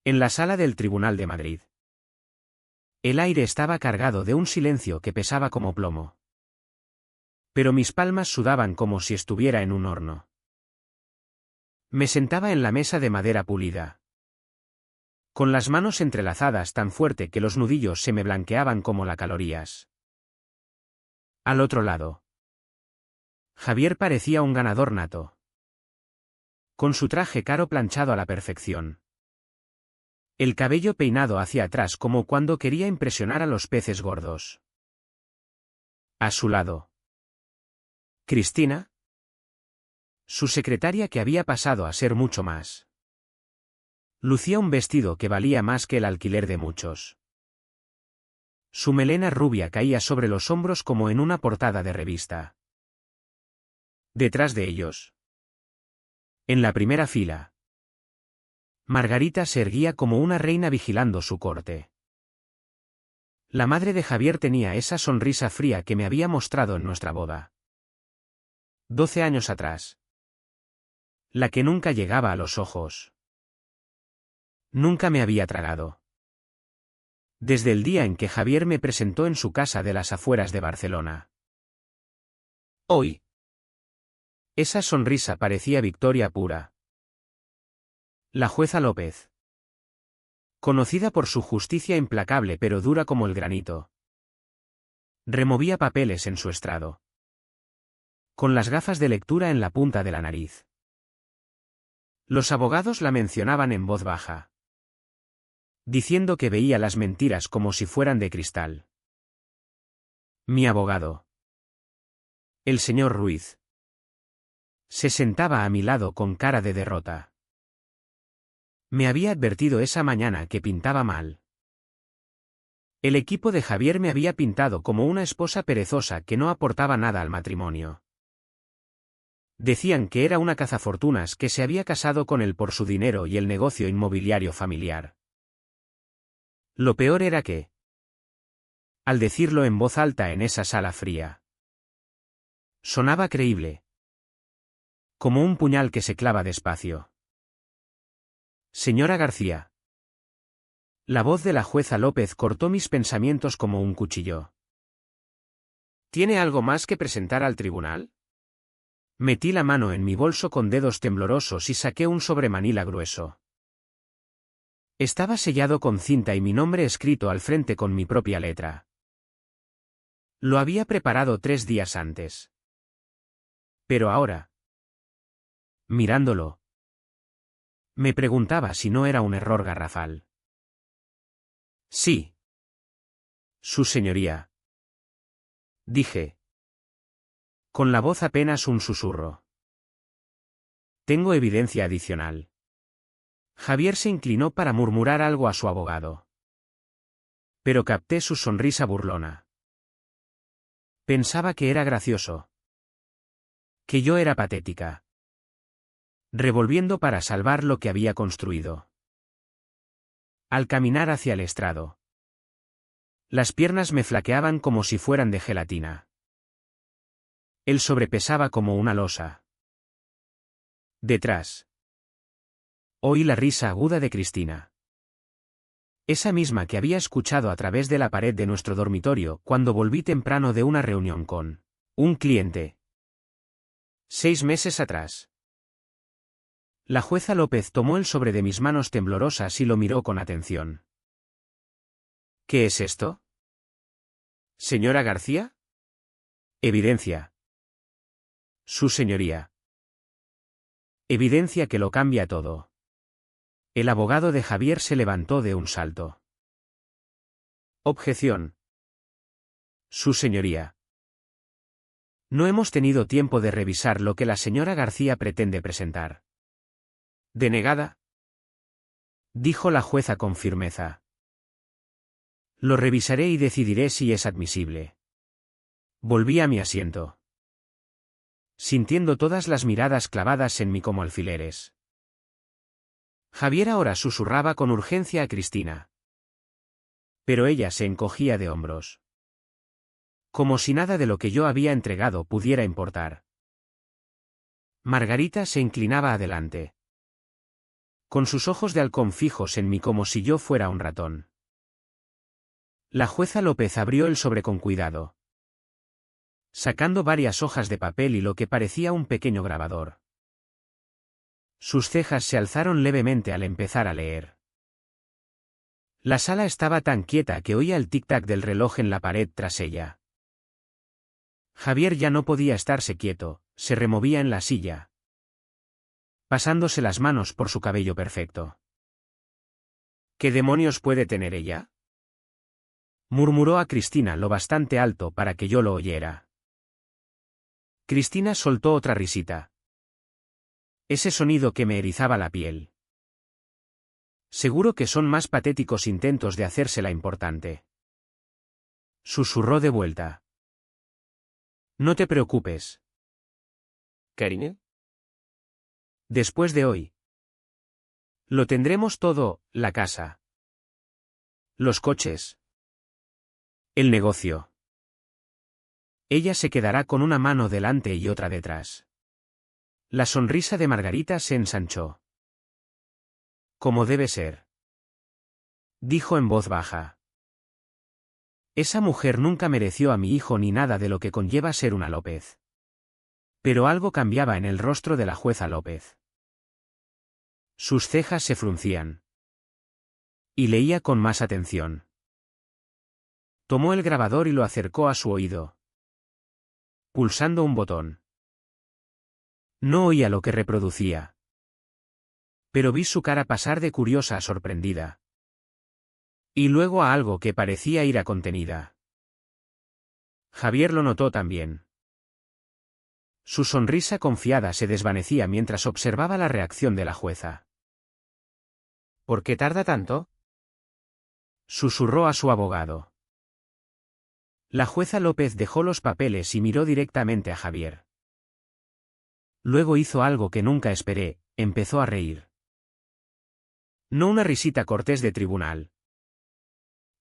En la sala del Tribunal de Madrid. El aire estaba cargado de un silencio que pesaba como plomo. Pero mis palmas sudaban como si estuviera en un horno. Me sentaba en la mesa de madera pulida, con las manos entrelazadas tan fuerte que los nudillos se me blanqueaban como las calorías. Al otro lado, Javier parecía un ganador nato, con su traje caro planchado a la perfección. El cabello peinado hacia atrás como cuando quería impresionar a los peces gordos. A su lado, Cristina, su secretaria que había pasado a ser mucho más. Lucía un vestido que valía más que el alquiler de muchos. Su melena rubia caía sobre los hombros como en una portada de revista. Detrás de ellos, en la primera fila, Margarita se erguía como una reina vigilando su corte. La madre de Javier tenía esa sonrisa fría que me había mostrado en nuestra boda. 12 años atrás. La que nunca llegaba a los ojos. Nunca me había tragado. Desde el día en que Javier me presentó en su casa de las afueras de Barcelona. Hoy. Esa sonrisa parecía victoria pura. La jueza López, conocida por su justicia implacable pero dura como el granito, removía papeles en su estrado, con las gafas de lectura en la punta de la nariz. Los abogados la mencionaban en voz baja, diciendo que veía las mentiras como si fueran de cristal. Mi abogado, el señor Ruiz, se sentaba a mi lado con cara de derrota. Me había advertido esa mañana que pintaba mal. El equipo de Javier me había pintado como una esposa perezosa que no aportaba nada al matrimonio. Decían que era una cazafortunas que se había casado con él por su dinero y el negocio inmobiliario familiar. Lo peor era que, al decirlo en voz alta en esa sala fría, sonaba creíble, como un puñal que se clava despacio. Señora García. La voz de la jueza López cortó mis pensamientos como un cuchillo. ¿Tiene algo más que presentar al tribunal? Metí la mano en mi bolso con dedos temblorosos y saqué un sobremanila grueso. Estaba sellado con cinta y mi nombre escrito al frente con mi propia letra. Lo había preparado 3 días antes. Pero ahora, mirándolo, me preguntaba si no era un error garrafal. Sí. Su señoría. Dije, con la voz apenas un susurro. Tengo evidencia adicional. Javier se inclinó para murmurar algo a su abogado. Pero capté su sonrisa burlona. Pensaba que era gracioso. Que yo era patética. Revolviendo para salvar lo que había construido. Al caminar hacia el estrado, las piernas me flaqueaban como si fueran de gelatina. Él sobrepesaba como una losa. Detrás, oí la risa aguda de Cristina. Esa misma que había escuchado a través de la pared de nuestro dormitorio cuando volví temprano de una reunión con un cliente. 6 meses atrás. La jueza López tomó el sobre de mis manos temblorosas y lo miró con atención. ¿Qué es esto? ¿Señora García? Evidencia. Su señoría. Evidencia que lo cambia todo. El abogado de Javier se levantó de un salto. Objeción. Su señoría. No hemos tenido tiempo de revisar lo que la señora García pretende presentar. ¿Denegada? Dijo la jueza con firmeza. Lo revisaré y decidiré si es admisible. Volví a mi asiento, sintiendo todas las miradas clavadas en mí como alfileres. Javier ahora susurraba con urgencia a Cristina. Pero ella se encogía de hombros. Como si nada de lo que yo había entregado pudiera importar. Margarita se inclinaba adelante, con sus ojos de halcón fijos en mí como si yo fuera un ratón. La jueza López abrió el sobre con cuidado, sacando varias hojas de papel y lo que parecía un pequeño grabador. Sus cejas se alzaron levemente al empezar a leer. La sala estaba tan quieta que oía el tic-tac del reloj en la pared tras ella. Javier ya no podía estarse quieto, se removía en la silla, pasándose las manos por su cabello perfecto. ¿Qué demonios puede tener ella?, murmuró a Cristina lo bastante alto para que yo lo oyera. Cristina soltó otra risita. Ese sonido que me erizaba la piel. Seguro que son más patéticos intentos de hacérsela importante. Susurró de vuelta. No te preocupes. Karine. Después de hoy. Lo tendremos todo, la casa. Los coches. El negocio. Ella se quedará con una mano delante y otra detrás. La sonrisa de Margarita se ensanchó. Como debe ser, dijo en voz baja. Esa mujer nunca mereció a mi hijo ni nada de lo que conlleva ser una López. Pero algo cambiaba en el rostro de la jueza López. Sus cejas se fruncían. Y leía con más atención. Tomó el grabador y lo acercó a su oído, pulsando un botón. No oía lo que reproducía, pero vi su cara pasar de curiosa a sorprendida. Y luego a algo que parecía ira contenida. Javier lo notó también. Su sonrisa confiada se desvanecía mientras observaba la reacción de la jueza. ¿Por qué tarda tanto?, susurró a su abogado. La jueza López dejó los papeles y miró directamente a Javier. Luego hizo algo que nunca esperé, empezó a reír. No una risita cortés de tribunal,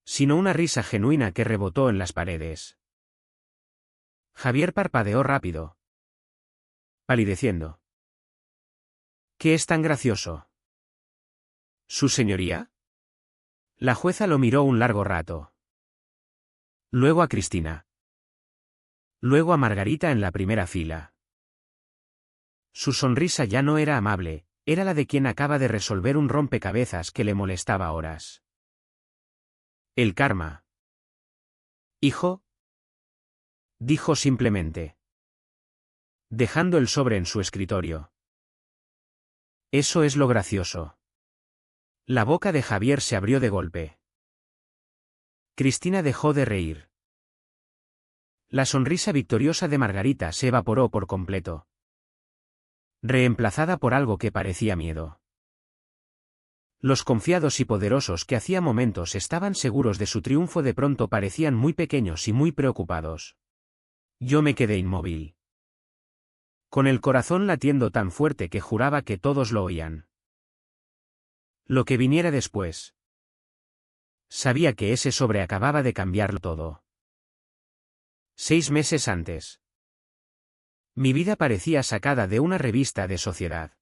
sino una risa genuina que rebotó en las paredes. Javier parpadeó rápido, palideciendo. ¿Qué es tan gracioso? ¿Su señoría? La jueza lo miró un largo rato. Luego a Cristina. Luego a Margarita en la primera fila. Su sonrisa ya no era amable, era la de quien acaba de resolver un rompecabezas que le molestaba horas. El karma. Hijo, dijo simplemente, dejando el sobre en su escritorio. Eso es lo gracioso. La boca de Javier se abrió de golpe. Cristina dejó de reír. La sonrisa victoriosa de Margarita se evaporó por completo, reemplazada por algo que parecía miedo. Los confiados y poderosos que hacía momentos estaban seguros de su triunfo de pronto parecían muy pequeños y muy preocupados. Yo me quedé inmóvil, con el corazón latiendo tan fuerte que juraba que todos lo oían. Lo que viniera después. Sabía que ese sobre acababa de cambiarlo todo. 6 meses antes. Mi vida parecía sacada de una revista de sociedad.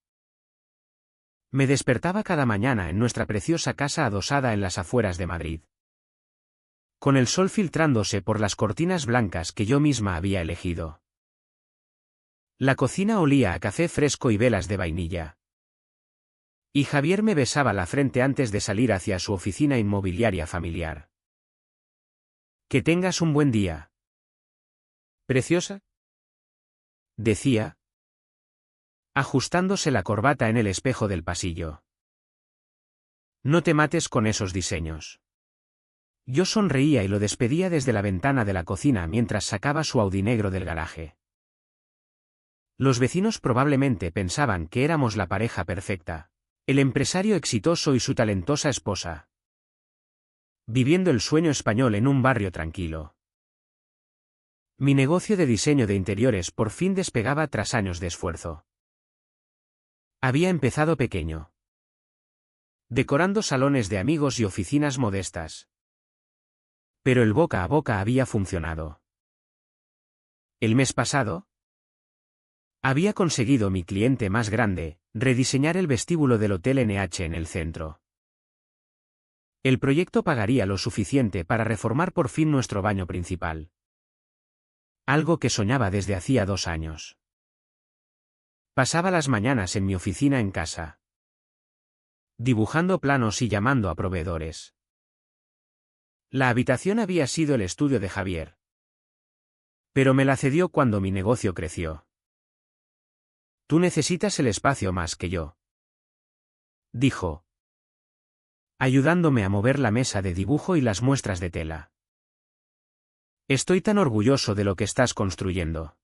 Me despertaba cada mañana en nuestra preciosa casa adosada en las afueras de Madrid, con el sol filtrándose por las cortinas blancas que yo misma había elegido. La cocina olía a café fresco y velas de vainilla. Y Javier me besaba la frente antes de salir hacia su oficina inmobiliaria familiar. Que tengas un buen día. ¿Preciosa?, decía, ajustándose la corbata en el espejo del pasillo. No te mates con esos diseños. Yo sonreía y lo despedía desde la ventana de la cocina mientras sacaba su Audi negro del garaje. Los vecinos probablemente pensaban que éramos la pareja perfecta, el empresario exitoso y su talentosa esposa, viviendo el sueño español en un barrio tranquilo. Mi negocio de diseño de interiores por fin despegaba tras años de esfuerzo. Había empezado pequeño, decorando salones de amigos y oficinas modestas. Pero el boca a boca había funcionado. El mes pasado, Había conseguido mi cliente más grande, rediseñar el vestíbulo del Hotel NH en el centro. El proyecto pagaría lo suficiente para reformar por fin nuestro baño principal. Algo que soñaba desde hacía 2 años. Pasaba las mañanas en mi oficina en casa, dibujando planos y llamando a proveedores. La habitación había sido el estudio de Javier, pero me la cedió cuando mi negocio creció. Tú necesitas el espacio más que yo, dijo, ayudándome a mover la mesa de dibujo y las muestras de tela. Estoy tan orgulloso de lo que estás construyendo.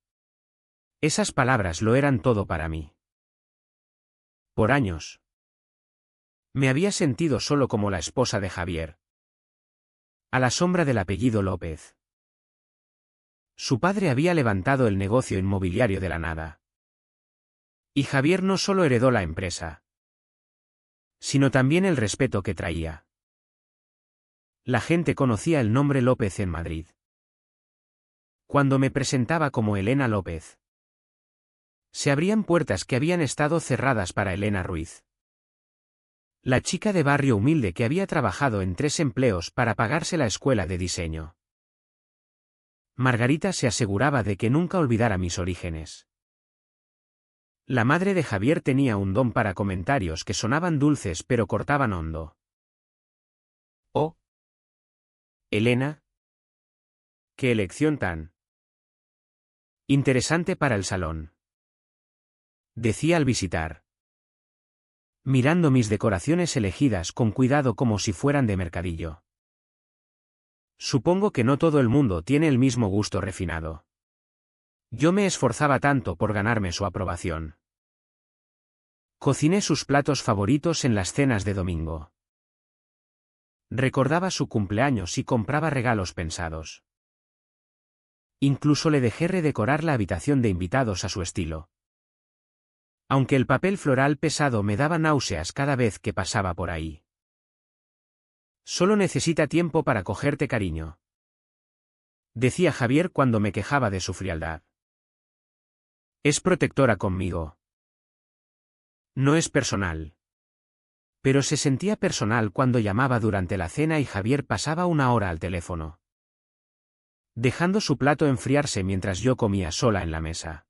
Esas palabras lo eran todo para mí. Por años me había sentido solo como la esposa de Javier, a la sombra del apellido López. Su padre había levantado el negocio inmobiliario de la nada. Y Javier no solo heredó la empresa, sino también el respeto que traía. La gente conocía el nombre López en Madrid. Cuando me presentaba como Elena López, se abrían puertas que habían estado cerradas para Elena Ruiz. La chica de barrio humilde que había trabajado en 3 empleos para pagarse la escuela de diseño. Margarita se aseguraba de que nunca olvidara mis orígenes. La madre de Javier tenía un don para comentarios que sonaban dulces pero cortaban hondo. Oh, Elena, qué elección tan interesante para el salón, decía al visitar, mirando mis decoraciones elegidas con cuidado como si fueran de mercadillo. Supongo que no todo el mundo tiene el mismo gusto refinado. Yo me esforzaba tanto por ganarme su aprobación. Cociné sus platos favoritos en las cenas de domingo. Recordaba su cumpleaños y compraba regalos pensados. Incluso le dejé redecorar la habitación de invitados a su estilo. Aunque el papel floral pesado me daba náuseas cada vez que pasaba por ahí. Solo necesita tiempo para cogerte cariño, decía Javier cuando me quejaba de su frialdad. Es protectora conmigo. No es personal. Pero se sentía personal cuando llamaba durante la cena y Javier pasaba 1 hora al teléfono, dejando su plato enfriarse mientras yo comía sola en la mesa.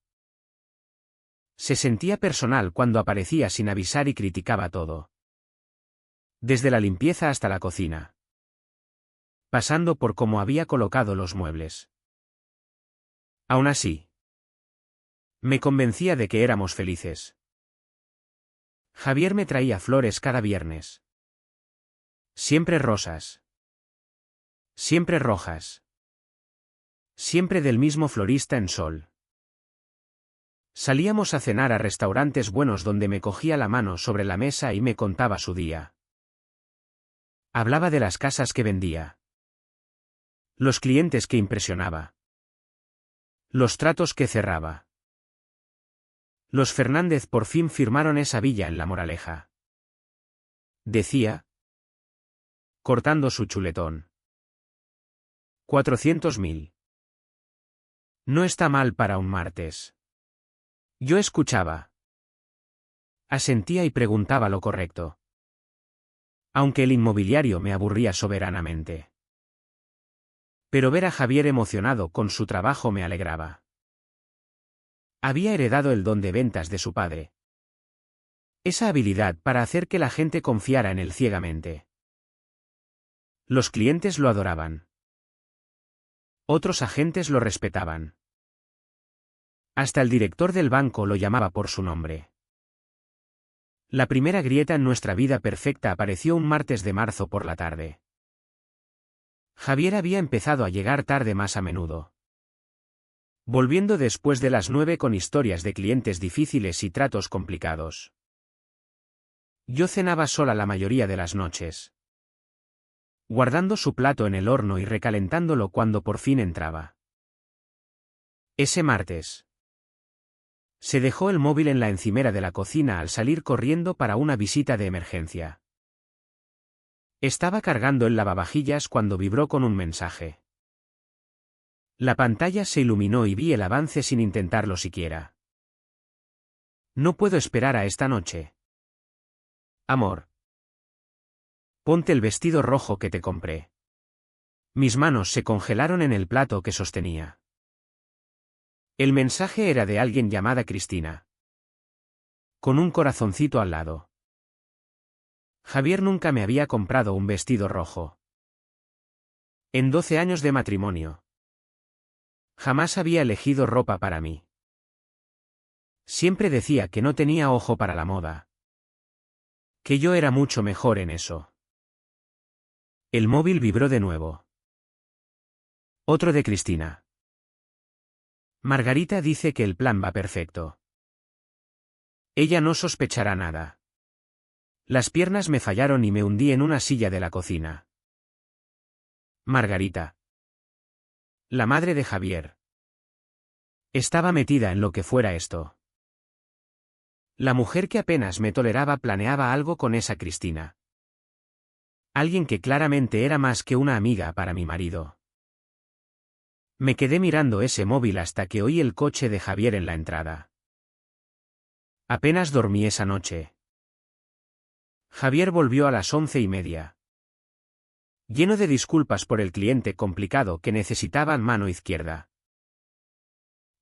Se sentía personal cuando aparecía sin avisar y criticaba todo. Desde la limpieza hasta la cocina. Pasando por cómo había colocado los muebles. Aún así, me convencía de que éramos felices. Javier me traía flores cada viernes. Siempre rosas. Siempre rojas. Siempre del mismo florista en Sol. Salíamos a cenar a restaurantes buenos donde me cogía la mano sobre la mesa y me contaba su día. Hablaba de las casas que vendía. Los clientes que impresionaba. Los tratos que cerraba. Los Fernández por fin firmaron esa villa en La Moraleja, decía, cortando su chuletón. 400.000. No está mal para un martes. Yo escuchaba. Asentía y preguntaba lo correcto. Aunque el inmobiliario me aburría soberanamente. Pero ver a Javier emocionado con su trabajo me alegraba. Había heredado el don de ventas de su padre. Esa habilidad para hacer que la gente confiara en él ciegamente. Los clientes lo adoraban. Otros agentes lo respetaban. Hasta el director del banco lo llamaba por su nombre. La primera grieta en nuestra vida perfecta apareció un martes de marzo por la tarde. Javier había empezado a llegar tarde más a menudo, volviendo después de las 9 con historias de clientes difíciles y tratos complicados. Yo cenaba sola la mayoría de las noches, guardando su plato en el horno y recalentándolo cuando por fin entraba. Ese martes, se dejó el móvil en la encimera de la cocina al salir corriendo para una visita de emergencia. Estaba cargando el lavavajillas cuando vibró con un mensaje. La pantalla se iluminó y vi el avance sin intentarlo siquiera. No puedo esperar a esta noche. Amor. Ponte el vestido rojo que te compré. Mis manos se congelaron en el plato que sostenía. El mensaje era de alguien llamada Cristina. Con un corazoncito al lado. Javier nunca me había comprado un vestido rojo. En 12 años de matrimonio. Jamás había elegido ropa para mí. Siempre decía que no tenía ojo para la moda. Que yo era mucho mejor en eso. El móvil vibró de nuevo. Otro de Cristina. Margarita dice que el plan va perfecto. Ella no sospechará nada. Las piernas me fallaron y me hundí en una silla de la cocina. Margarita. La madre de Javier. Estaba metida en lo que fuera esto. La mujer que apenas me toleraba planeaba algo con esa Cristina. Alguien que claramente era más que una amiga para mi marido. Me quedé mirando ese móvil hasta que oí el coche de Javier en la entrada. Apenas dormí esa noche. Javier volvió a las 11:30. Lleno de disculpas por el cliente complicado que necesitaba mano izquierda.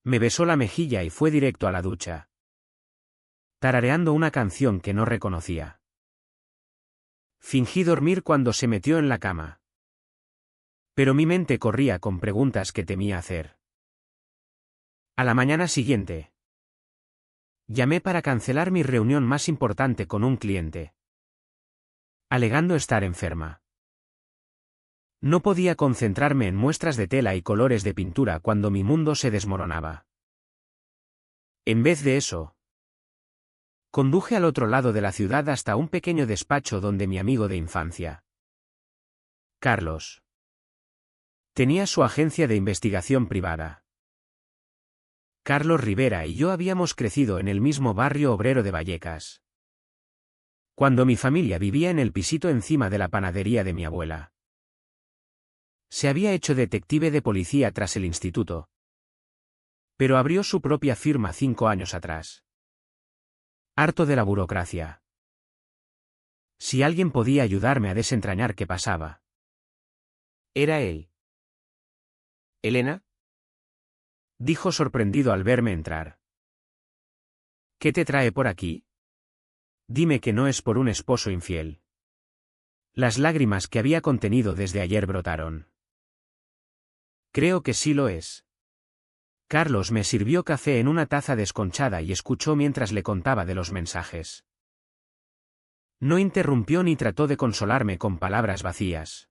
Me besó la mejilla y fue directo a la ducha. Tarareando una canción que no reconocía. Fingí dormir cuando se metió en la cama. Pero mi mente corría con preguntas que temía hacer. A la mañana siguiente. Llamé para cancelar mi reunión más importante con un cliente. Alegando estar enferma. No podía concentrarme en muestras de tela y colores de pintura cuando mi mundo se desmoronaba. En vez de eso, conduje al otro lado de la ciudad hasta un pequeño despacho donde mi amigo de infancia, Carlos, tenía su agencia de investigación privada. Carlos Rivera y yo habíamos crecido en el mismo barrio obrero de Vallecas. Cuando mi familia vivía en el pisito encima de la panadería de mi abuela. Se había hecho detective de policía tras el instituto. Pero abrió su propia firma 5 años atrás. Harto de la burocracia. Si alguien podía ayudarme a desentrañar qué pasaba. Era él. ¿Elena? Dijo sorprendido al verme entrar. ¿Qué te trae por aquí? Dime que no es por un esposo infiel. Las lágrimas que había contenido desde ayer brotaron. Creo que sí lo es. Carlos me sirvió café en una taza desconchada y escuchó mientras le contaba de los mensajes. No interrumpió ni trató de consolarme con palabras vacías.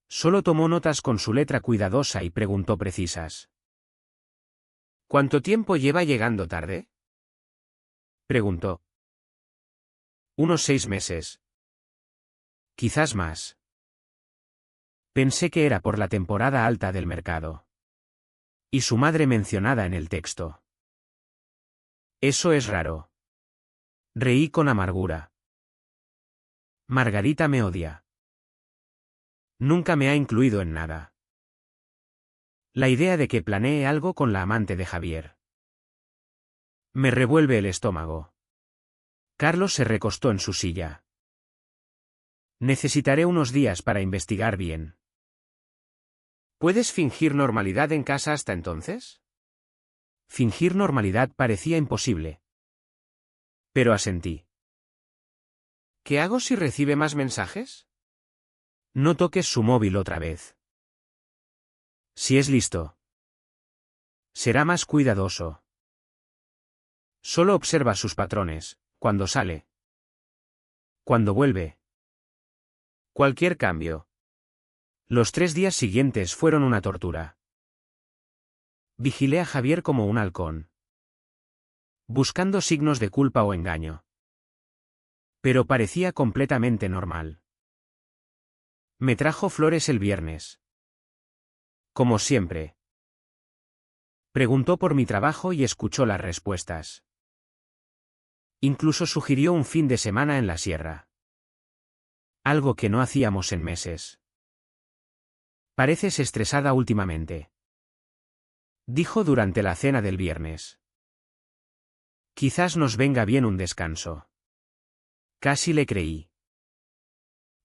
Solo tomó notas con su letra cuidadosa y preguntó precisas. ¿Cuánto tiempo lleva llegando tarde? Preguntó. Unos 6 meses. Quizás más. Pensé que era por la temporada alta del mercado. Y su madre mencionada en el texto. Eso es raro. Reí con amargura. Margarita me odia. Nunca me ha incluido en nada. La idea de que planee algo con la amante de Javier. Me revuelve el estómago. Carlos se recostó en su silla. Necesitaré unos días para investigar bien. ¿Puedes fingir normalidad en casa hasta entonces? Fingir normalidad parecía imposible. Pero asentí. ¿Qué hago si recibe más mensajes? No toques su móvil otra vez. Si es listo. Será más cuidadoso. Solo observa sus patrones, cuando sale. Cuando vuelve. Cualquier cambio. Los 3 días siguientes fueron una tortura. Vigilé a Javier como un halcón. Buscando signos de culpa o engaño. Pero parecía completamente normal. Me trajo flores el viernes. Como siempre. Preguntó por mi trabajo y escuchó las respuestas. Incluso sugirió un fin de semana en la sierra. Algo que no hacíamos en meses. Pareces estresada últimamente. Dijo durante la cena del viernes. Quizás nos venga bien un descanso. Casi le creí.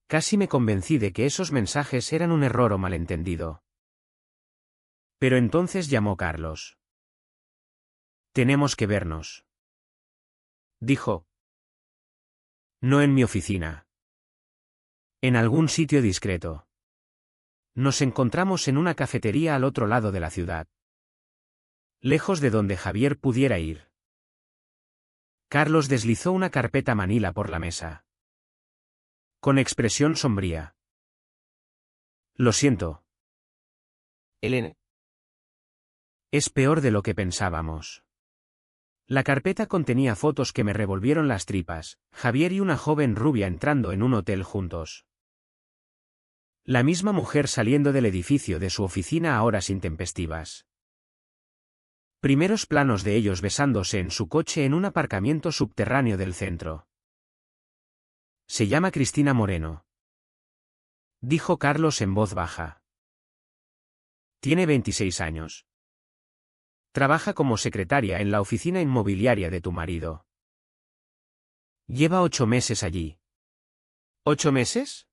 Casi me convencí de que esos mensajes eran un error o malentendido. Pero entonces llamó Carlos. Tenemos que vernos, dijo. No en mi oficina. En algún sitio discreto. Nos encontramos en una cafetería al otro lado de la ciudad. Lejos de donde Javier pudiera ir. Carlos deslizó una carpeta manila por la mesa. Con expresión sombría. Lo siento. Elena. Es peor de lo que pensábamos. La carpeta contenía fotos que me revolvieron las tripas, Javier y una joven rubia entrando en un hotel juntos. La misma mujer saliendo del edificio de su oficina a horas intempestivas. Primeros planos de ellos besándose en su coche en un aparcamiento subterráneo del centro. Se llama Cristina Moreno, dijo Carlos en voz baja. Tiene 26 años. Trabaja como secretaria en la oficina inmobiliaria de tu marido. Lleva 8 meses allí. ¿8 meses?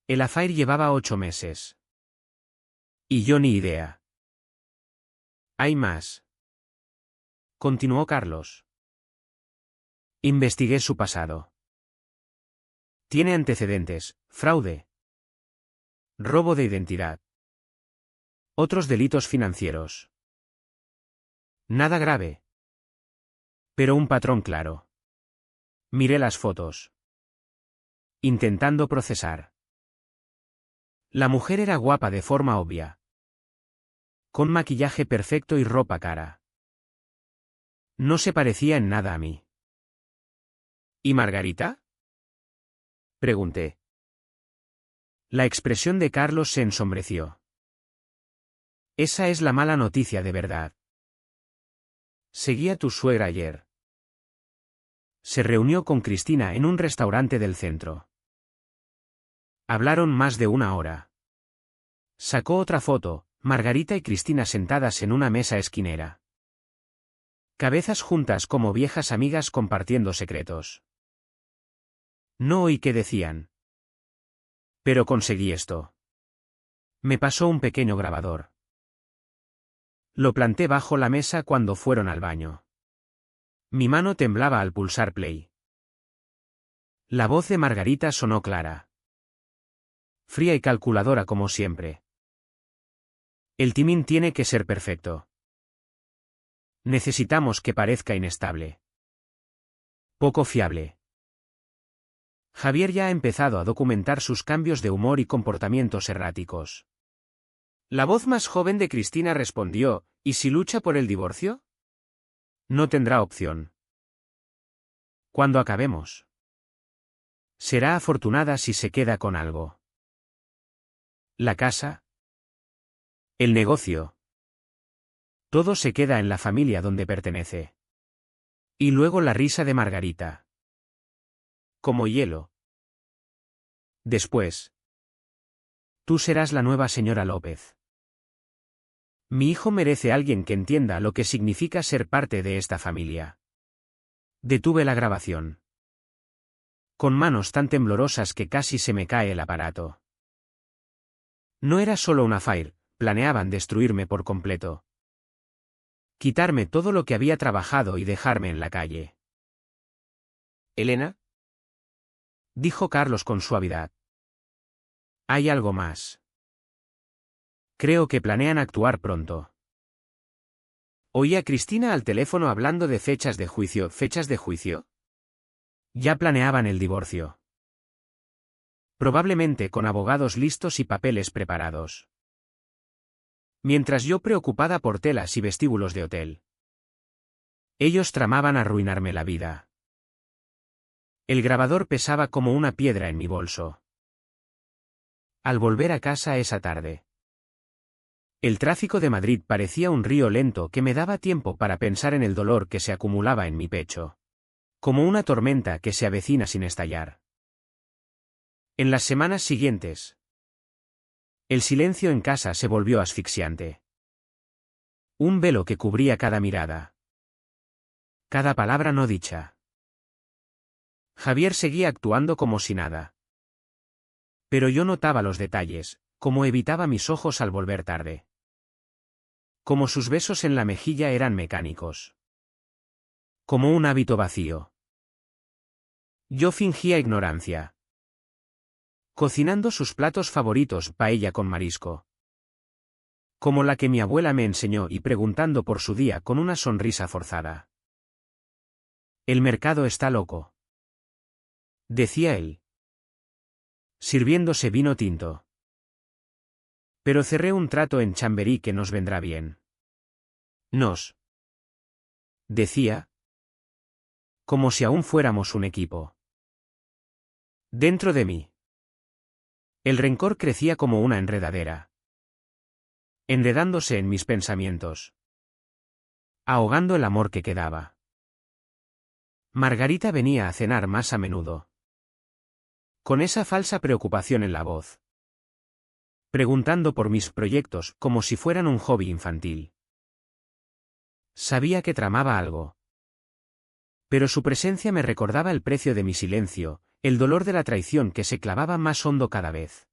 El affair llevaba 8 meses. Y yo ni idea. Hay más. Continuó Carlos. Investigué su pasado. Tiene antecedentes, fraude, robo de identidad. Otros delitos financieros. Nada grave. Pero un patrón claro. Miré las fotos. Intentando procesar. La mujer era guapa de forma obvia. Con maquillaje perfecto y ropa cara. No se parecía en nada a mí. ¿Y Margarita? Pregunté. La expresión de Carlos se ensombreció. Esa es la mala noticia de verdad. Seguí a tu suegra ayer. Se reunió con Cristina en un restaurante del centro. Hablaron más de 1 hora. Sacó otra foto, Margarita y Cristina sentadas en una mesa esquinera. Cabezas juntas como viejas amigas compartiendo secretos. No oí qué decían. Pero conseguí esto. Me pasó un pequeño grabador. Lo planté bajo la mesa cuando fueron al baño. Mi mano temblaba al pulsar play. La voz de Margarita sonó clara. Fría y calculadora como siempre. El timing tiene que ser perfecto. Necesitamos que parezca inestable. Poco fiable. Javier ya ha empezado a documentar sus cambios de humor y comportamientos erráticos. La voz más joven de Cristina respondió, ¿y si lucha por el divorcio? No tendrá opción. Cuando acabemos. Será afortunada si se queda con algo. La casa. El negocio. Todo se queda en la familia donde pertenece. Y luego la risa de Margarita. Como hielo. Después. Tú serás la nueva señora López. Mi hijo merece alguien que entienda lo que significa ser parte de esta familia. Detuve la grabación. Con manos tan temblorosas que casi se me cae el aparato. No era solo un affair, planeaban destruirme por completo. Quitarme todo lo que había trabajado y dejarme en la calle. ¿Elena? Dijo Carlos con suavidad. Hay algo más. Creo que planean actuar pronto. Oí a Cristina al teléfono hablando de fechas de juicio. ¿Fechas de juicio? Ya planeaban el divorcio. Probablemente con abogados listos y papeles preparados. Mientras yo preocupada por telas y vestíbulos de hotel. Ellos tramaban arruinarme la vida. El grabador pesaba como una piedra en mi bolso. Al volver a casa esa tarde. El tráfico de Madrid parecía un río lento que me daba tiempo para pensar en el dolor que se acumulaba en mi pecho. Como una tormenta que se avecina sin estallar. En las semanas siguientes. El silencio en casa se volvió asfixiante. Un velo que cubría cada mirada. Cada palabra no dicha. Javier seguía actuando como si nada. Pero yo notaba los detalles, como evitaba mis ojos al volver tarde. Como sus besos en la mejilla eran mecánicos. Como un hábito vacío. Yo fingía ignorancia. Cocinando sus platos favoritos, paella con marisco. Como la que mi abuela me enseñó y preguntando por su día con una sonrisa forzada. El mercado está loco, decía él, sirviéndose vino tinto. Pero cerré un trato en Chamberí que nos vendrá bien. Decía, como si aún fuéramos un equipo. Dentro de mí. El rencor crecía como una enredadera. Enredándose en mis pensamientos. Ahogando el amor que quedaba. Margarita venía a cenar más a menudo. Con esa falsa preocupación en la voz. Preguntando por mis proyectos como si fueran un hobby infantil. Sabía que tramaba algo. Pero su presencia me recordaba el precio de mi silencio, el dolor de la traición que se clavaba más hondo cada vez.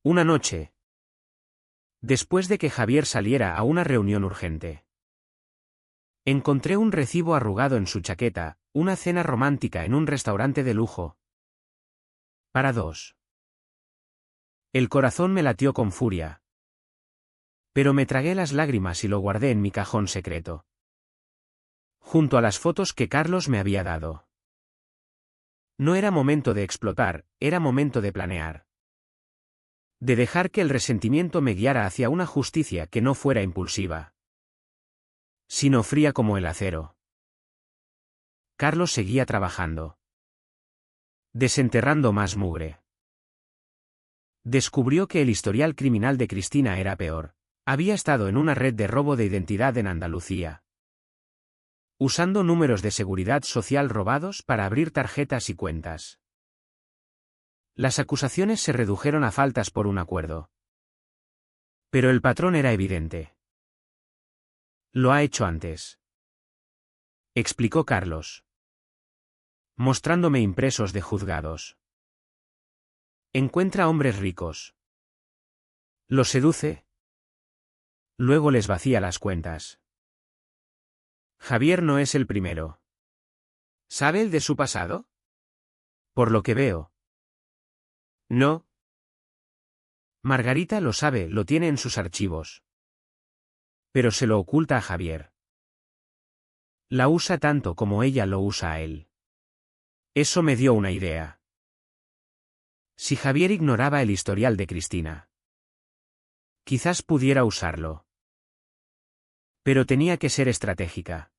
Una noche. Después de que Javier saliera a una reunión urgente. Encontré un recibo arrugado en su chaqueta, una cena romántica en un restaurante de lujo. Para dos. El corazón me latió con furia. Pero me tragué las lágrimas y lo guardé en mi cajón secreto. Junto a las fotos que Carlos me había dado. No era momento de explotar, era momento de planear. De dejar que el resentimiento me guiara hacia una justicia que no fuera impulsiva. Sino fría como el acero. Carlos seguía trabajando. Desenterrando más mugre. Descubrió que el historial criminal de Cristina era peor. Había estado en una red de robo de identidad en Andalucía. Usando números de seguridad social robados para abrir tarjetas y cuentas. Las acusaciones se redujeron a faltas por un acuerdo. Pero el patrón era evidente. Lo ha hecho antes. Explicó Carlos. Mostrándome impresos de juzgados. Encuentra hombres ricos. Los seduce. Luego les vacía las cuentas. Javier no es el primero. ¿Sabe el de su pasado? Por lo que veo. No. Margarita lo sabe, lo tiene en sus archivos. Pero se lo oculta a Javier. La usa tanto como ella lo usa a él. Eso me dio una idea. Si Javier ignoraba el historial de Cristina. Quizás pudiera usarlo. Pero tenía que ser estratégica.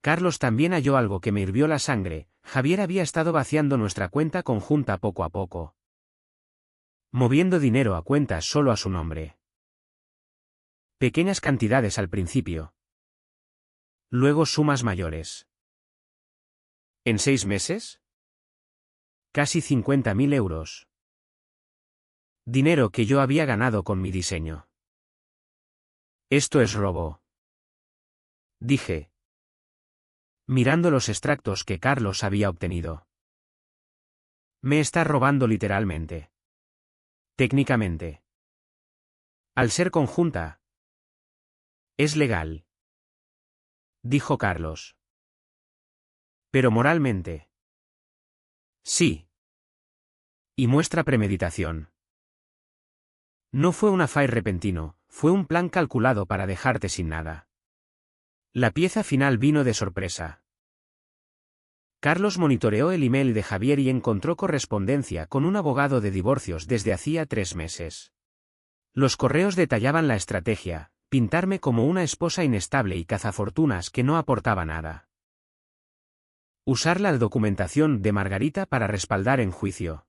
Carlos también halló algo que me hirvió la sangre. Javier había estado vaciando nuestra cuenta conjunta poco a poco. Moviendo dinero a cuentas solo a su nombre. Pequeñas cantidades al principio. Luego sumas mayores. ¿En 6 meses? Casi 50.000 euros. Dinero que yo había ganado con mi diseño. Esto es robo. Dije. Mirando los extractos que Carlos había obtenido. Me está robando literalmente. Técnicamente. Al ser conjunta. Es legal. Dijo Carlos. Pero moralmente. Sí. Y muestra premeditación. No fue un affair repentino, fue un plan calculado para dejarte sin nada. La pieza final vino de sorpresa. Carlos monitoreó el email de Javier y encontró correspondencia con un abogado de divorcios desde hacía 3 meses. Los correos detallaban la estrategia, pintarme como una esposa inestable y cazafortunas que no aportaba nada. Usar la documentación de Margarita para respaldar en juicio.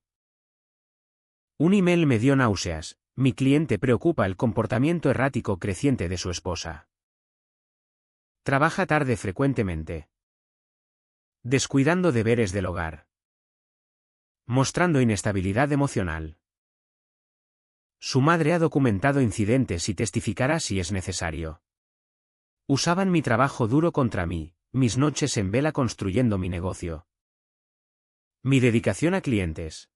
Un email me dio náuseas. Mi cliente preocupa el comportamiento errático creciente de su esposa. Trabaja tarde frecuentemente. Descuidando deberes del hogar. Mostrando inestabilidad emocional. Su madre ha documentado incidentes y testificará si es necesario. Usaban mi trabajo duro contra mí, mis noches en vela construyendo mi negocio. Mi dedicación a clientes.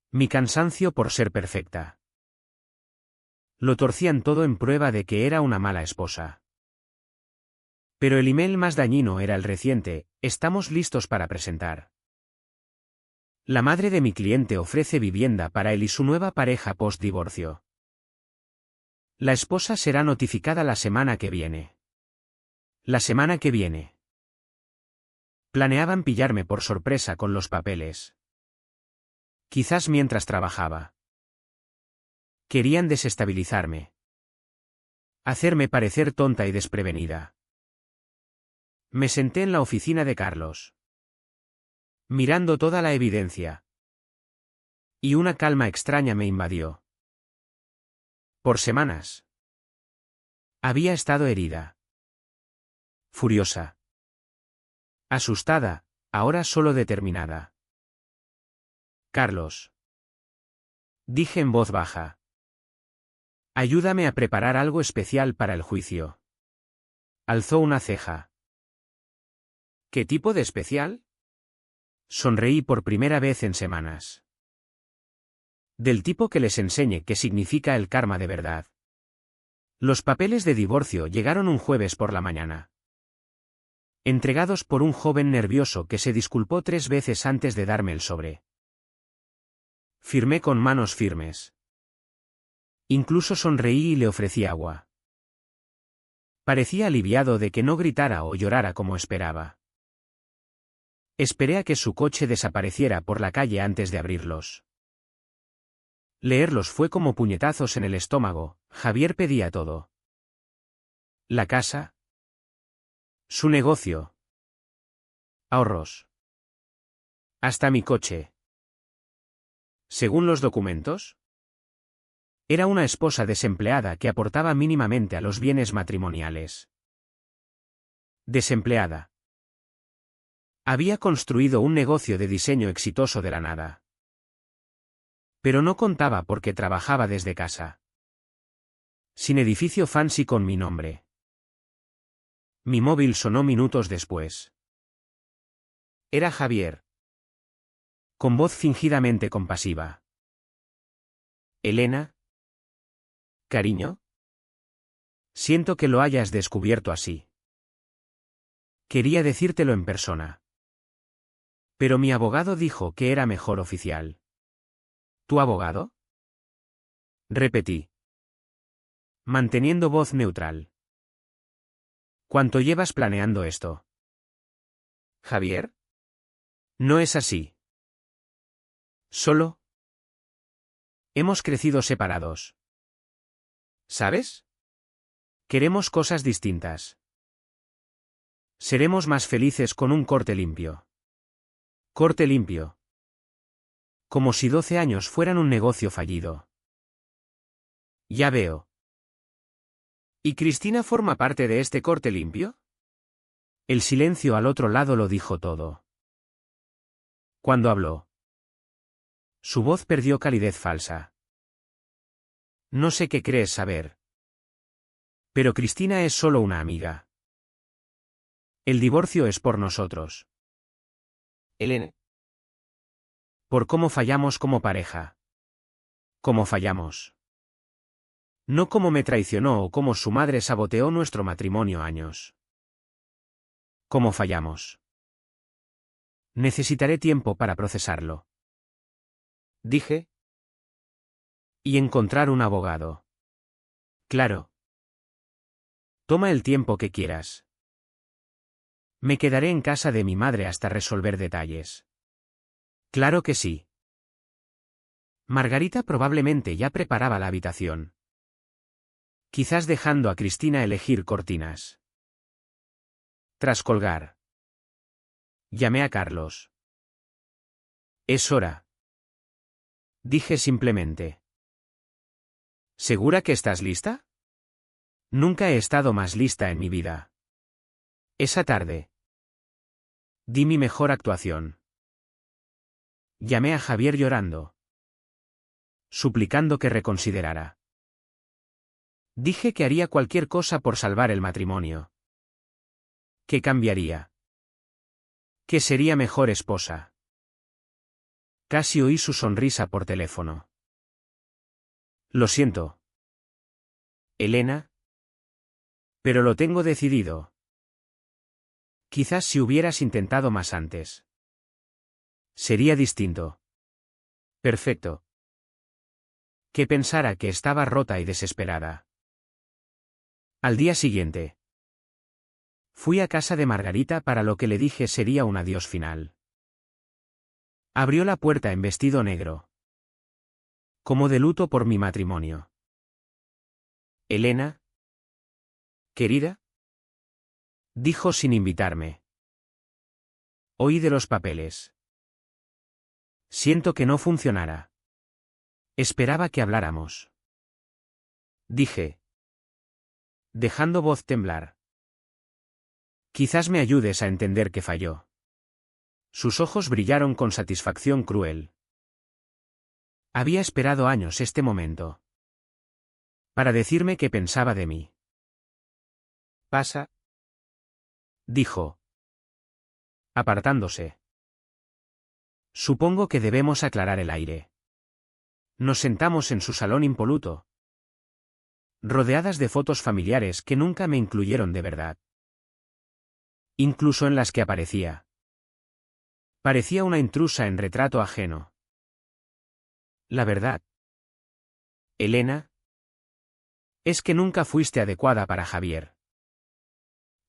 Mi cansancio por ser perfecta. Lo torcían todo en prueba de que era una mala esposa. Pero el email más dañino era el reciente: estamos listos para presentar. La madre de mi cliente ofrece vivienda para él y su nueva pareja post-divorcio. La esposa será notificada la semana que viene. La semana que viene. Planeaban pillarme por sorpresa con los papeles. Quizás mientras trabajaba. Querían desestabilizarme. Hacerme parecer tonta y desprevenida. Me senté en la oficina de Carlos, mirando toda la evidencia. Y una calma extraña me invadió. Por semanas. Había estado herida. Furiosa. Asustada, ahora solo determinada. Carlos. Dije en voz baja. Ayúdame a preparar algo especial para el juicio. Alzó una ceja. ¿Qué tipo de especial? Sonreí por primera vez en semanas. Del tipo que les enseñe qué significa el karma de verdad. Los papeles de divorcio llegaron un jueves por la mañana. Entregados por un joven nervioso que se disculpó 3 veces antes de darme el sobre. Firmé con manos firmes. Incluso sonreí y le ofrecí agua. Parecía aliviado de que no gritara o llorara como esperaba. Esperé a que su coche desapareciera por la calle antes de abrirlos. Leerlos fue como puñetazos en el estómago. Javier pedía todo. La casa. Su negocio. Ahorros. Hasta mi coche. Según los documentos, era una esposa desempleada que aportaba mínimamente a los bienes matrimoniales. Desempleada. Había construido un negocio de diseño exitoso de la nada. Pero no contaba porque trabajaba desde casa. Sin edificio fancy con mi nombre. Mi móvil sonó minutos después. Era Javier. Con voz fingidamente compasiva. Elena. Cariño. Siento que lo hayas descubierto así. Quería decírtelo en persona. Pero mi abogado dijo que era mejor oficial. ¿Tu abogado? Repetí, manteniendo voz neutral. ¿Cuánto llevas planeando esto? ¿Javier? No es así. Solo. Hemos crecido separados. ¿Sabes? Queremos cosas distintas. Seremos más felices con un corte limpio. Corte limpio. Como si 12 años fueran un negocio fallido. Ya veo. ¿Y Cristina forma parte de este corte limpio? El silencio al otro lado lo dijo todo. Cuando habló, su voz perdió calidez falsa. No sé qué crees saber. Pero Cristina es solo una amiga. El divorcio es por nosotros. Elena. Por cómo fallamos como pareja. Cómo fallamos. No cómo me traicionó o cómo su madre saboteó nuestro matrimonio años. Cómo fallamos. Necesitaré tiempo para procesarlo. Dije. Y encontrar un abogado. Claro. Toma el tiempo que quieras. Me quedaré en casa de mi madre hasta resolver detalles. Claro que sí. Margarita probablemente ya preparaba la habitación. Quizás dejando a Cristina elegir cortinas. Tras colgar, llamé a Carlos. Es hora. Dije simplemente. ¿Segura que estás lista? Nunca he estado más lista en mi vida. Esa tarde. Di mi mejor actuación. Llamé a Javier llorando. Suplicando que reconsiderara. Dije que haría cualquier cosa por salvar el matrimonio. ¿Qué cambiaría? Que sería mejor esposa. Casi oí su sonrisa por teléfono. Lo siento. Elena. Pero lo tengo decidido. Quizás si hubieras intentado más antes. Sería distinto. Perfecto. Que pensara que estaba rota y desesperada. Al día siguiente. Fui a casa de Margarita para lo que le dije sería un adiós final. Abrió la puerta en vestido negro. Como de luto por mi matrimonio. Elena. ¿Querida? Dijo sin invitarme. Oí de los papeles. Siento que no funcionara. Esperaba que habláramos. Dije. Dejando voz temblar. Quizás me ayudes a entender que falló. Sus ojos brillaron con satisfacción cruel. Había esperado años este momento. Para decirme qué pensaba de mí. Pasa. Dijo. Apartándose. Supongo que debemos aclarar el aire. Nos sentamos en su salón impoluto. Rodeadas de fotos familiares que nunca me incluyeron de verdad. Incluso en las que aparecía. Parecía una intrusa en retrato ajeno. La verdad. Elena. Es que nunca fuiste adecuada para Javier.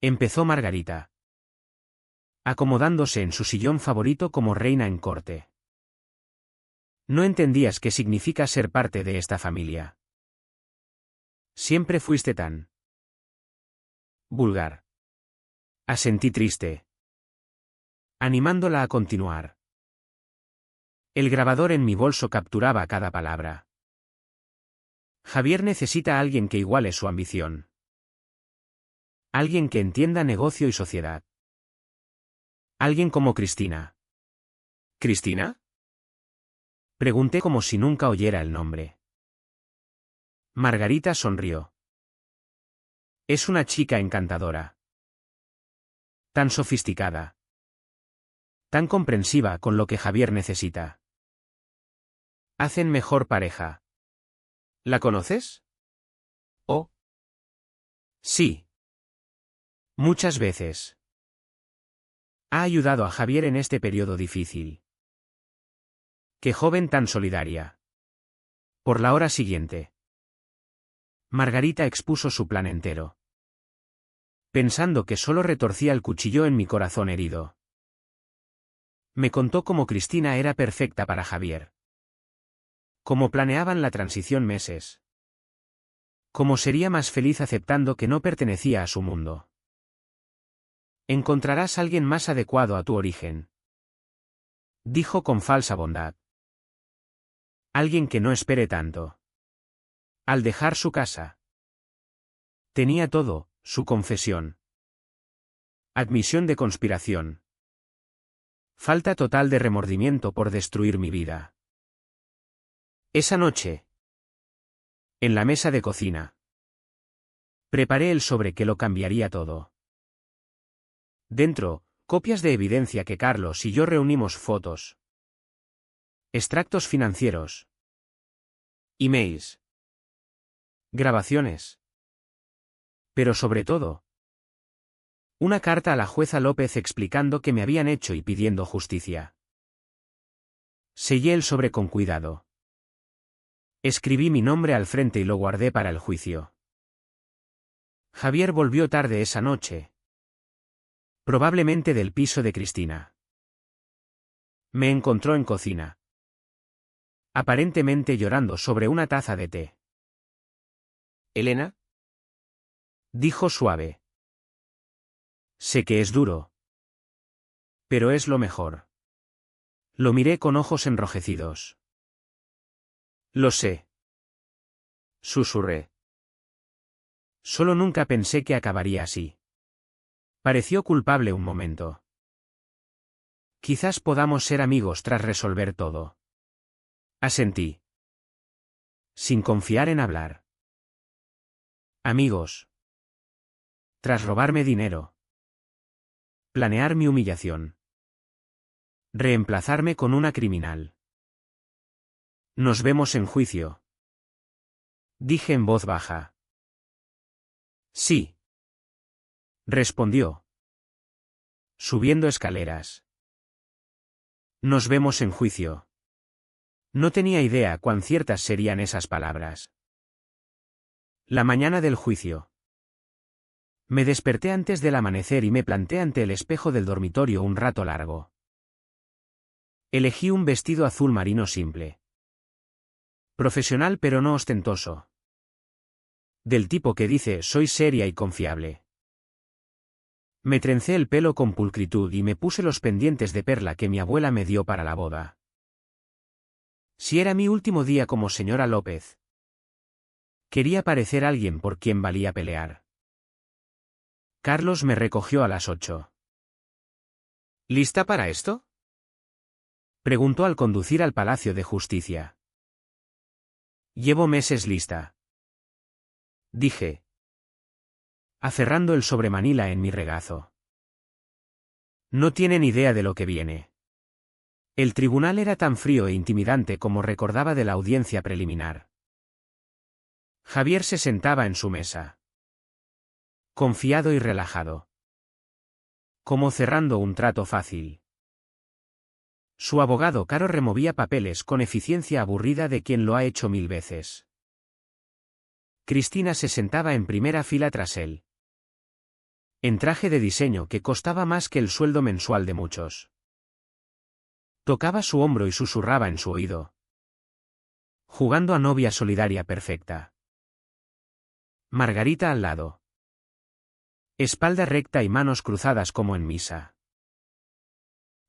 Empezó Margarita. Acomodándose en su sillón favorito como reina en corte. No entendías qué significa ser parte de esta familia. Siempre fuiste tan vulgar. Asentí triste. Animándola a continuar. El grabador en mi bolso capturaba cada palabra. Javier necesita a alguien que iguale su ambición. Alguien que entienda negocio y sociedad. Alguien como Cristina. ¿Cristina? Pregunté como si nunca oyera el nombre. Margarita sonrió. Es una chica encantadora. Tan sofisticada. Tan comprensiva con lo que Javier necesita. Hacen mejor pareja. ¿La conoces? Oh. Sí. Muchas veces. Ha ayudado a Javier en este periodo difícil. Qué joven tan solidaria. Por la hora siguiente. Margarita expuso su plan entero. Pensando que solo retorcía el cuchillo en mi corazón herido. Me contó cómo Cristina era perfecta para Javier. Cómo planeaban la transición meses. Cómo sería más feliz aceptando que no pertenecía a su mundo. Encontrarás a alguien más adecuado a tu origen. Dijo con falsa bondad. Alguien que no espere tanto. Al dejar su casa. Tenía todo, su confesión. Admisión de conspiración. Falta total de remordimiento por destruir mi vida. Esa noche. En la mesa de cocina. Preparé el sobre que lo cambiaría todo. Dentro, copias de evidencia que Carlos y yo reunimos fotos. Extractos financieros. Emails. Grabaciones. Pero sobre todo. Una carta a la jueza López explicando qué me habían hecho y pidiendo justicia. Sellé el sobre con cuidado. Escribí mi nombre al frente y lo guardé para el juicio. Javier volvió tarde esa noche. Probablemente del piso de Cristina. Me encontró en cocina. Aparentemente llorando sobre una taza de té. ¿Elena? Dijo suave. Sé que es duro. Pero es lo mejor. Lo miré con ojos enrojecidos. Lo sé. Susurré. Solo nunca pensé que acabaría así. Pareció culpable un momento. Quizás podamos ser amigos tras resolver todo. Asentí. Sin confiar en hablar. Amigos. Tras robarme dinero. Planear mi humillación. Reemplazarme con una criminal. Nos vemos en juicio. Dije en voz baja. Sí. Respondió. Subiendo escaleras. Nos vemos en juicio. No tenía idea cuán ciertas serían esas palabras. La mañana del juicio. Me desperté antes del amanecer y me planté ante el espejo del dormitorio un rato largo. Elegí un vestido azul marino simple. Profesional pero no ostentoso. Del tipo que dice soy seria y confiable. Me trencé el pelo con pulcritud y me puse los pendientes de perla que mi abuela me dio para la boda. Si era mi último día como señora López. Quería parecer alguien por quien valía pelear. Carlos me recogió a las 8. ¿Lista para esto? Preguntó al conducir al Palacio de Justicia. Llevo meses lista. Dije. Aferrando el sobremanila en mi regazo. No tienen idea de lo que viene. El tribunal era tan frío e intimidante como recordaba de la audiencia preliminar. Javier se sentaba en su mesa. Confiado y relajado. Como cerrando un trato fácil. Su abogado Caro removía papeles con eficiencia aburrida de quien lo ha hecho 1000 veces. Cristina se sentaba en primera fila tras él. En traje de diseño que costaba más que el sueldo mensual de muchos. Tocaba su hombro y susurraba en su oído. Jugando a novia solidaria perfecta. Margarita al lado. Espalda recta y manos cruzadas como en misa.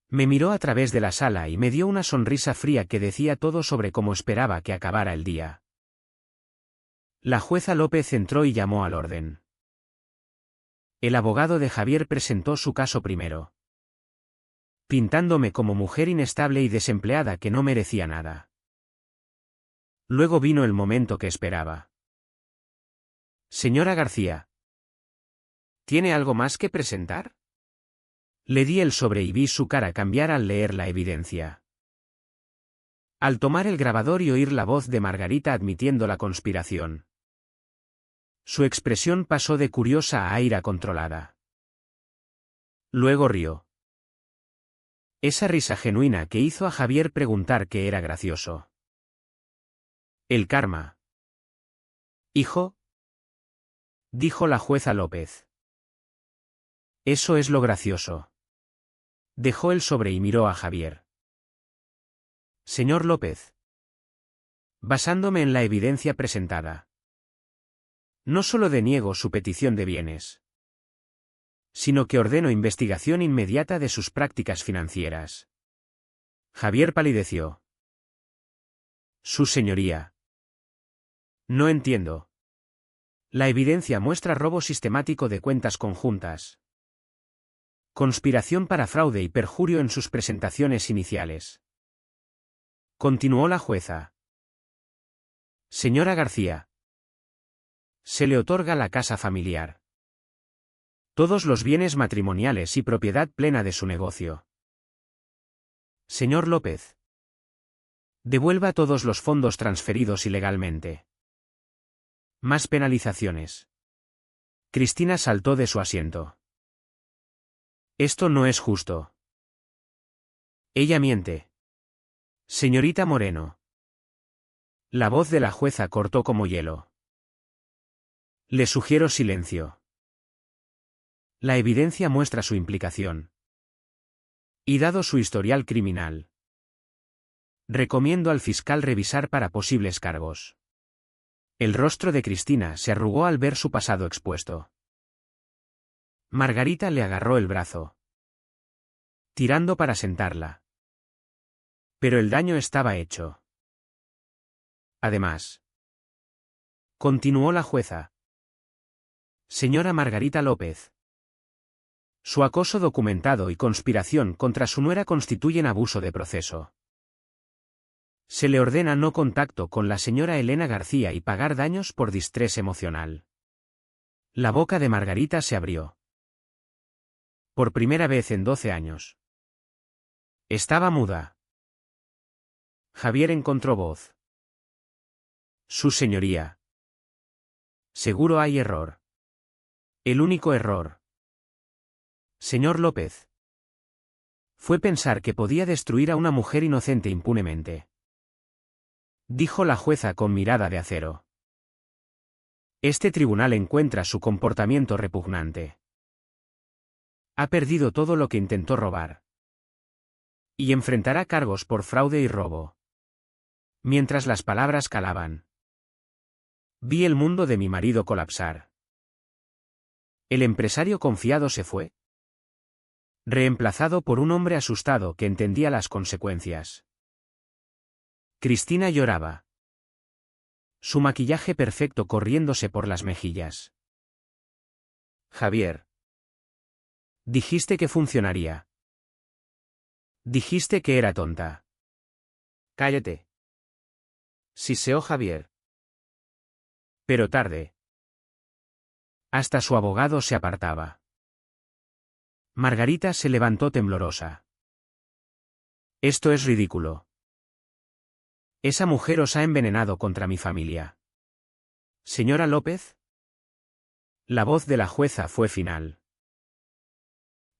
Me miró a través de la sala y me dio una sonrisa fría que decía todo sobre cómo esperaba que acabara el día. La jueza López entró y llamó al orden. El abogado de Javier presentó su caso primero. Pintándome como mujer inestable y desempleada que no merecía nada. Luego vino el momento que esperaba. Señora García. ¿Tiene algo más que presentar? Le di el sobre y vi su cara cambiar al leer la evidencia. Al tomar el grabador y oír la voz de Margarita admitiendo la conspiración. Su expresión pasó de curiosa a ira controlada. Luego rió. Esa risa genuina que hizo a Javier preguntar qué era gracioso. El karma. Hijo, dijo la jueza López. Eso es lo gracioso. Dejó el sobre y miró a Javier. Señor López. Basándome en la evidencia presentada. No solo deniego su petición de bienes, sino que ordeno investigación inmediata de sus prácticas financieras. Javier palideció. Su señoría. No entiendo. La evidencia muestra robo sistemático de cuentas conjuntas. Conspiración para fraude y perjurio en sus presentaciones iniciales. Continuó la jueza. Señora García. Se le otorga la casa familiar. Todos los bienes matrimoniales y propiedad plena de su negocio. Señor López. Devuelva todos los fondos transferidos ilegalmente. Más penalizaciones. Cristina saltó de su asiento. Esto no es justo. Ella miente. Señorita Moreno. La voz de la jueza cortó como hielo. Le sugiero silencio. La evidencia muestra su implicación. Y dado su historial criminal, recomiendo al fiscal revisar para posibles cargos. El rostro de Cristina se arrugó al ver su pasado expuesto. Margarita le agarró el brazo, tirando para sentarla. Pero el daño estaba hecho. Además, continuó la jueza. Señora Margarita López. Su acoso documentado y conspiración contra su nuera constituyen abuso de proceso. Se le ordena no contacto con la señora Elena García y pagar daños por distrés emocional. La boca de Margarita se abrió. Por primera vez en 12 años. Estaba muda. Javier encontró voz. Su señoría. Seguro hay error. El único error. Señor López. Fue pensar que podía destruir a una mujer inocente impunemente. Dijo la jueza con mirada de acero. Este tribunal encuentra su comportamiento repugnante. Ha perdido todo lo que intentó robar. Y enfrentará cargos por fraude y robo. Mientras las palabras calaban. Vi el mundo de mi marido colapsar. El empresario confiado se fue. Reemplazado por un hombre asustado que entendía las consecuencias. Cristina lloraba. Su maquillaje perfecto corriéndose por las mejillas. Javier. Dijiste que funcionaría. Dijiste que era tonta. Cállate. Siseó Javier. Pero tarde. Hasta su abogado se apartaba. Margarita se levantó temblorosa. Esto es ridículo. Esa mujer os ha envenenado contra mi familia. Señora López. La voz de la jueza fue final.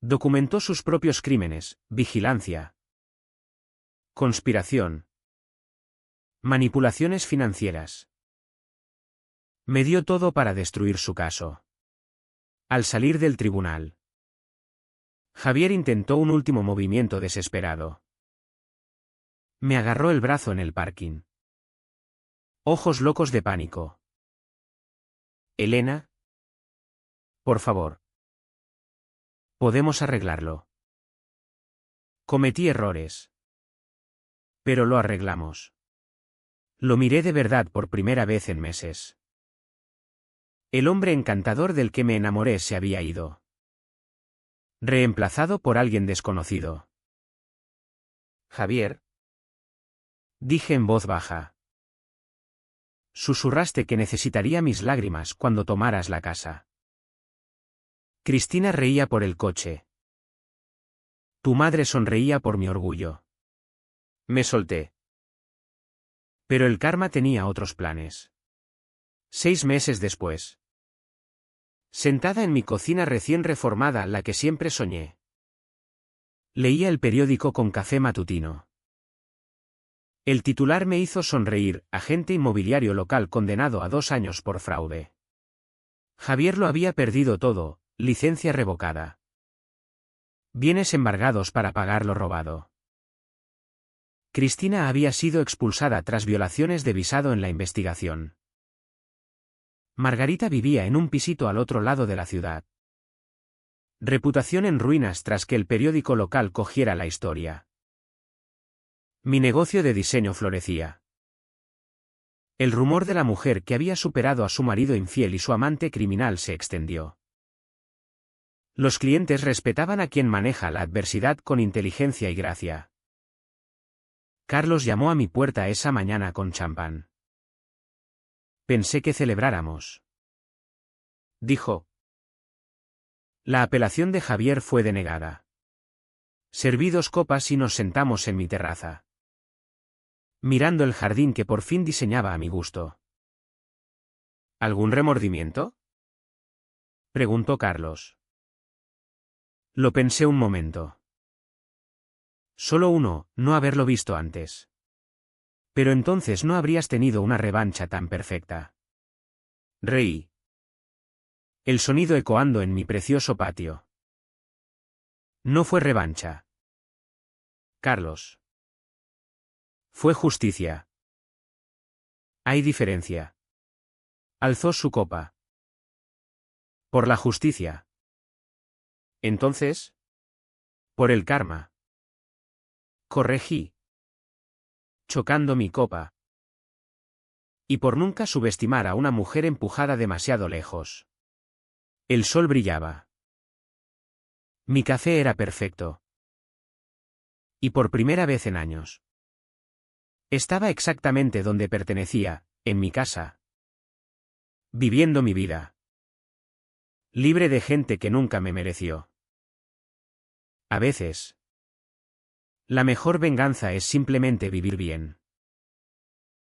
Documentó sus propios crímenes, vigilancia. Conspiración. Manipulaciones financieras. Me dio todo para destruir su caso. Al salir del tribunal. Javier intentó un último movimiento desesperado. Me agarró el brazo en el parking. Ojos locos de pánico. Elena. Por favor. Podemos arreglarlo. Cometí errores. Pero lo arreglamos. Lo miré de verdad por primera vez en meses. El hombre encantador del que me enamoré se había ido. Reemplazado por alguien desconocido. Javier. Dije en voz baja. Susurraste que necesitaría mis lágrimas cuando tomaras la casa. Cristina reía por el coche. Tu madre sonreía por mi orgullo. Me solté. Pero el karma tenía otros planes. 6 meses después. Sentada en mi cocina recién reformada, la que siempre soñé. Leía el periódico con café matutino. El titular me hizo sonreír: agente inmobiliario local condenado a 2 años por fraude. Javier lo había perdido todo, licencia revocada. Bienes embargados para pagar lo robado. Cristina había sido expulsada tras violaciones de visado en la investigación. Margarita vivía en un pisito al otro lado de la ciudad. Reputación en ruinas tras que el periódico local cogiera la historia. Mi negocio de diseño florecía. El rumor de la mujer que había superado a su marido infiel y su amante criminal se extendió. Los clientes respetaban a quien maneja la adversidad con inteligencia y gracia. Carlos llamó a mi puerta esa mañana con champán. Pensé que celebráramos. Dijo. La apelación de Javier fue denegada. Serví 2 copas y nos sentamos en mi terraza. Mirando el jardín que por fin diseñaba a mi gusto. ¿Algún remordimiento? Preguntó Carlos. Lo pensé un momento. Solo uno: no haberlo visto antes. Pero entonces no habrías tenido una revancha tan perfecta. Reí. El sonido ecoando en mi precioso patio. No fue revancha. Carlos. Fue justicia. Hay diferencia. Alzó su copa. Por la justicia. Entonces. Por el karma. Corregí. Chocando mi copa. Y por nunca subestimar a una mujer empujada demasiado lejos. El sol brillaba. Mi café era perfecto. Y por primera vez en años. Estaba exactamente donde pertenecía, en mi casa. Viviendo mi vida. Libre de gente que nunca me mereció. A veces. La mejor venganza es simplemente vivir bien.